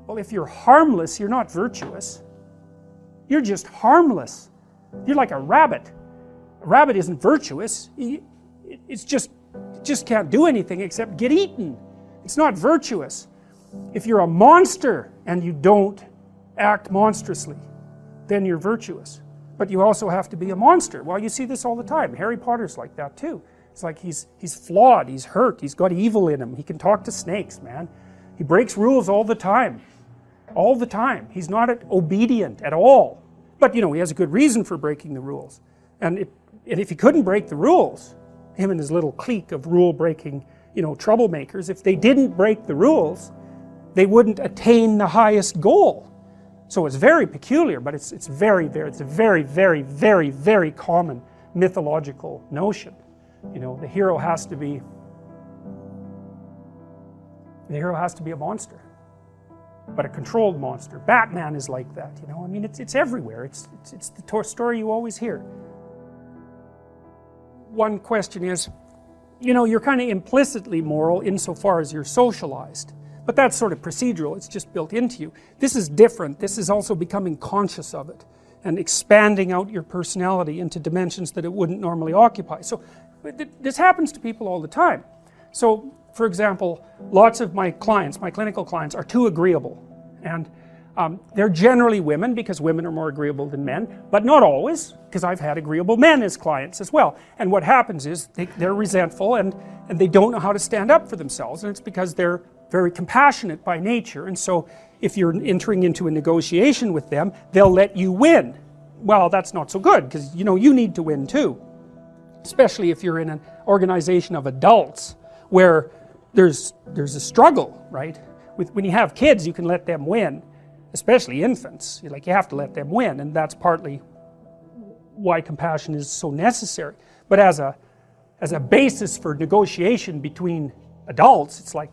Well, if you're harmless, you're not virtuous. You're just harmless. You're like a rabbit. A rabbit isn't virtuous. It just can't do anything except get eaten. It's not virtuous. If you're a monster and you don't act monstrously, then you're virtuous. But you also have to be a monster. Well, you see this all the time. Harry Potter's like that too. It's like he's flawed, he's hurt, he's got evil in him. He can talk to snakes, man. He breaks rules all the time. All the time. He's not obedient at all. But you know, he has a good reason for breaking the rules. And if he couldn't break the rules, him and his little clique of rule-breaking, you know, troublemakers, if they didn't break the rules, they wouldn't attain the highest goal. So it's very peculiar, but it's a very, very common mythological notion. You know, the hero has to be a monster, but a controlled monster. Batman is like that, you know. I mean, it's everywhere. It's the story you always hear. One question is, you know, you're kind of implicitly moral insofar as you're socialized. But that's sort of procedural, it's just built into you. This is different. This is also becoming conscious of it and expanding out your personality into dimensions that it wouldn't normally occupy. So this happens to people all the time. So for example, lots of my clients, my clinical clients, are too agreeable. And they're generally women, because women are more agreeable than men, but not always, because I've had agreeable men as clients as well. And what happens is they're resentful and they don't know how to stand up for themselves, and it's because they're very compassionate by nature. And so if you're entering into a negotiation with them, they'll let you win. Well, that's not so good, because you know, you need to win too, especially if you're in an organization of adults where there's a struggle, right? When you have kids, you can let them win, especially infants. You have to let them win, and that's partly why compassion is so necessary. But as a basis for negotiation between adults, it's like,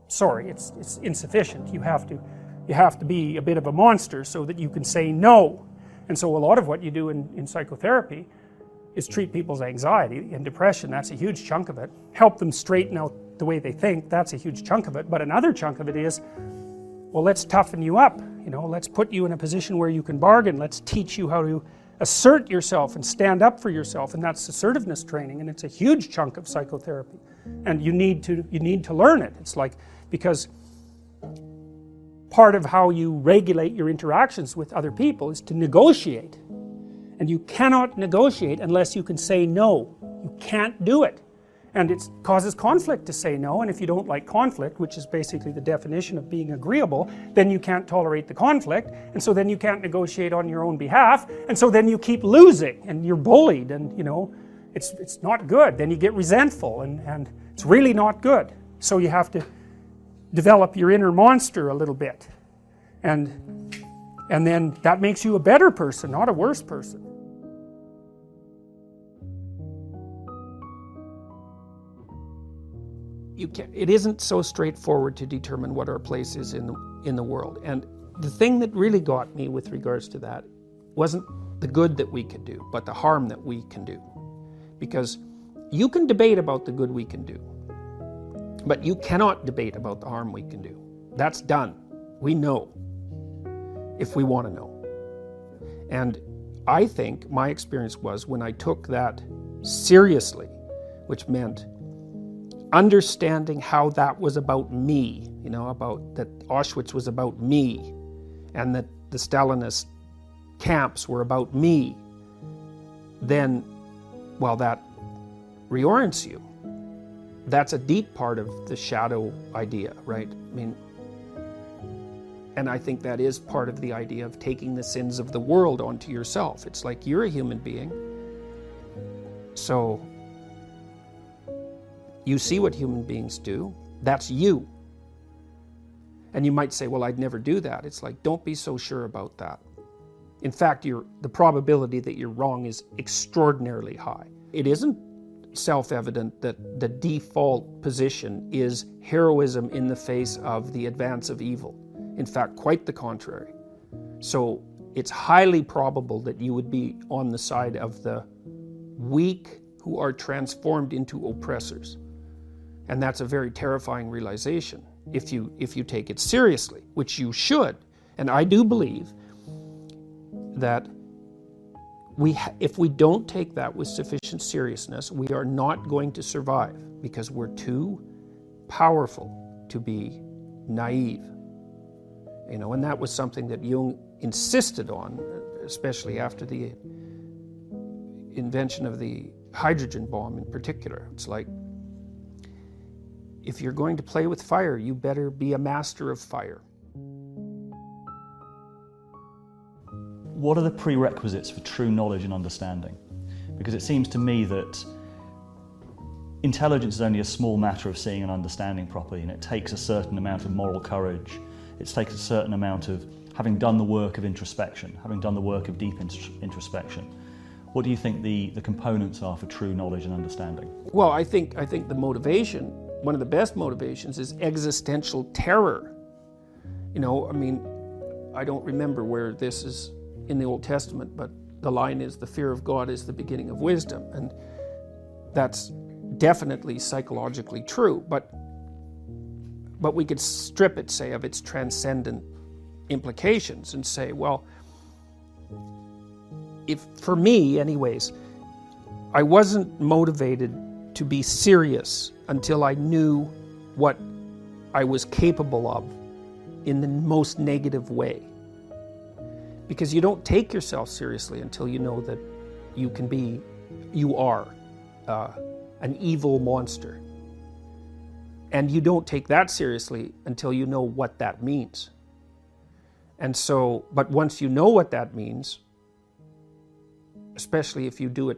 sorry, it's insufficient. You have to be a bit of a monster so that you can say no. And so a lot of what you do in psychotherapy is treat people's anxiety and depression. That's a huge chunk of it. Help them straighten out the way they think. That's a huge chunk of it. But another chunk of it is, well, let's toughen you up. You know, let's put you in a position where you can bargain. Let's teach you how to assert yourself and stand up for yourself. And that's assertiveness training, and it's a huge chunk of psychotherapy. And you need to learn it. It's like, because part of how you regulate your interactions with other people is to negotiate. And you cannot negotiate unless you can say no. You can't do it. And it causes conflict to say no, and if you don't like conflict, which is basically the definition of being agreeable, then you can't tolerate the conflict, and so then you can't negotiate on your own behalf, and so then you keep losing, and you're bullied, and you know, it's not good. Then you get resentful, and it's really not good. So you have to develop your inner monster a little bit, and then that makes you a better person, not a worse person. It isn't so straightforward to determine what our place is in the world. And the thing that really got me with regards to that wasn't the good that we could do, but the harm that we can do. Because you can debate about the good we can do, but you cannot debate about the harm we can do. That's done. We know, if we want to know. And I think my experience was, when I took that seriously, which meant understanding how that was about me, you know, about that Auschwitz was about me, and that the Stalinist camps were about me, then, well, that reorients you. That's a deep part of the shadow idea, right? I mean, and I think that is part of the idea of taking the sins of the world onto yourself. It's like, you're a human being, so you see what human beings do. That's you. And you might say, well, I'd never do that. It's like, don't be so sure about that. In fact, the probability that you're wrong is extraordinarily high. It isn't self-evident that the default position is heroism in the face of the advance of evil. In fact, quite the contrary. So it's highly probable that you would be on the side of the weak who are transformed into oppressors. And that's a very terrifying realization. if you take it seriously, which you should. And I do believe that if we don't take that with sufficient seriousness, we are not going to survive, because we're too powerful to be naive. And that was something that Jung insisted on, especially after the invention of the hydrogen bomb in particular. It's like, if you're going to play with fire, you better be a master of fire. What are the prerequisites for true knowledge and understanding? Because it seems to me that intelligence is only a small matter of seeing and understanding properly, and it takes a certain amount of moral courage. It takes a certain amount of having done the work of introspection, having done the work of deep introspection. What do you think the components are for true knowledge and understanding? Well, I think the motivation, one of the best motivations, is existential terror. I don't remember where this is in the Old Testament, but the line is, the fear of God is the beginning of wisdom. And that's definitely psychologically true, but we could strip it, say, of its transcendent implications and say, well, for me anyways, I wasn't motivated to be serious until I knew what I was capable of in the most negative way. Because you don't take yourself seriously until you know that you are an evil monster. And you don't take that seriously until you know what that means. And so, but once you know what that means, especially if you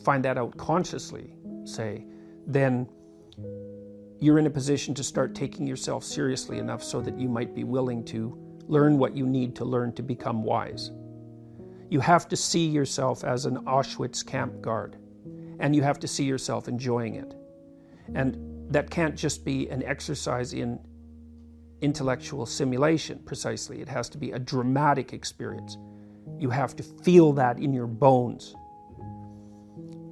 find that out consciously, say, then you're in a position to start taking yourself seriously enough so that you might be willing to learn what you need to learn to become wise. You have to see yourself as an Auschwitz camp guard, and you have to see yourself enjoying it. And that can't just be an exercise in intellectual simulation, precisely. It has to be a dramatic experience. You have to feel that in your bones.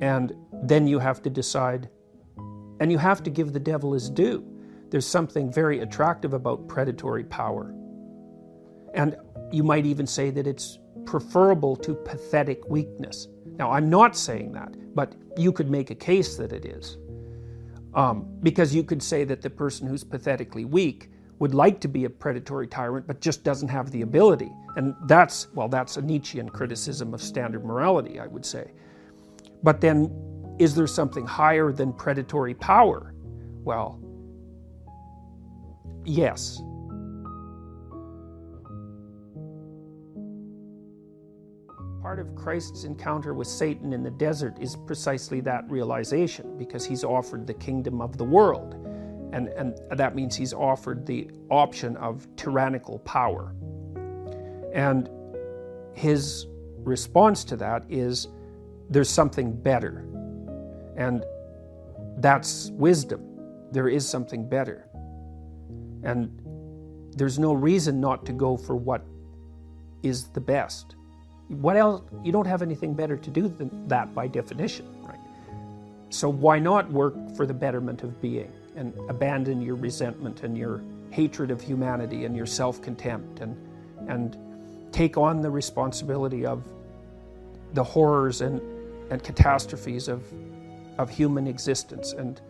And then you have to decide, and you have to give the devil his due. There's something very attractive about predatory power. And you might even say that it's preferable to pathetic weakness. Now, I'm not saying that, but you could make a case that it is. Because you could say that the person who's pathetically weak would like to be a predatory tyrant, but just doesn't have the ability. And that's a Nietzschean criticism of standard morality, I would say. But then, is there something higher than predatory power? Well, yes. Part of Christ's encounter with Satan in the desert is precisely that realization, because he's offered the kingdom of the world. And that means he's offered the option of tyrannical power. And his response to that is, there's something better. And that's wisdom. There is something better. And there's no reason not to go for what is the best. What else? You don't have anything better to do than that by definition, right? So why not work for the betterment of being and abandon your resentment and your hatred of humanity and your self-contempt and take on the responsibility of the horrors and catastrophes of human existence, and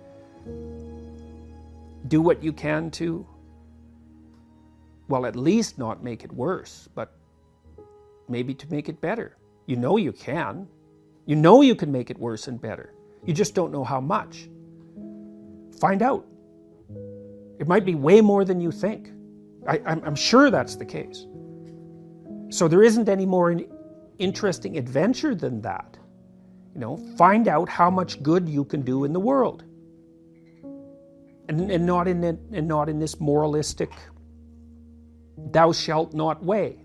do what you can to, well, at least not make it worse, but maybe to make it better. You know you can. You know you can make it worse and better. You just don't know how much. Find out. It might be way more than you think. I'm sure that's the case. So there isn't any more interesting adventure than that. Find out how much good you can do in the world. And not in this moralistic, thou shalt not way,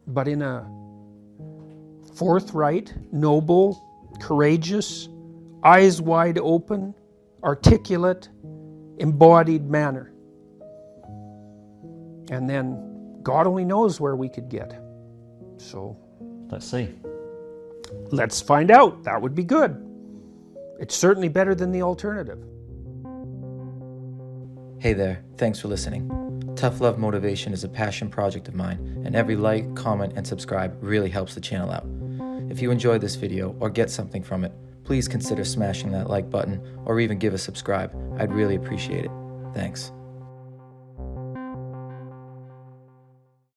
but in a forthright, noble, courageous, eyes wide open, articulate, embodied manner. And then God only knows where we could get. So let's see. Let's find out. That would be good. It's certainly better than the alternative. Hey there, thanks for listening. Tough Love Motivation is a passion project of mine, and every like, comment, and subscribe really helps the channel out. If you enjoyed this video or get something from it, please consider smashing that like button or even give a subscribe. I'd really appreciate it. Thanks.